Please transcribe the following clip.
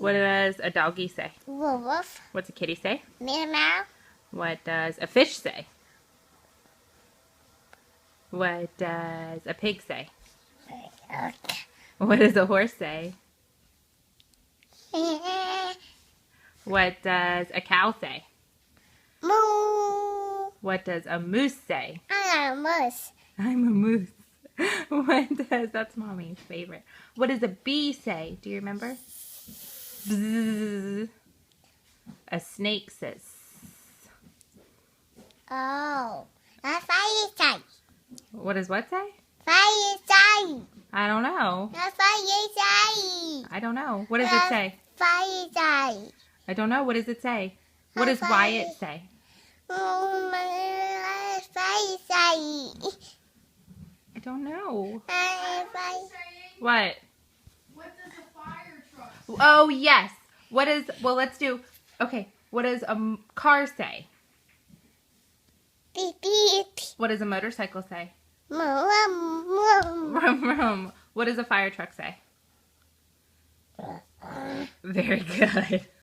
What does a doggy say? Wolf. What's a kitty say? Meow. What does a fish say? What does a pig say? What does a horse say? What does a cow say? Moo. What does a moose say? I'm a moose. I'm a moose. That's Mommy's favorite. What does a bee say? Do you remember? Bzzz. A snake says. Oh, that's fire sign. What does what say? Fire sign. I don't know. That's fire sign. I don't know. What does it say? Fire sign. I don't know. What does it say? What does Wyatt say? Oh, my fire sign. I don't know. Fire. What? What does a fire truck say? Oh, yes. What is, well, let's do, okay. What does a car say? Beep beep. What does a motorcycle say? Moo. Vroom, vroom. What does a fire truck say? Very good.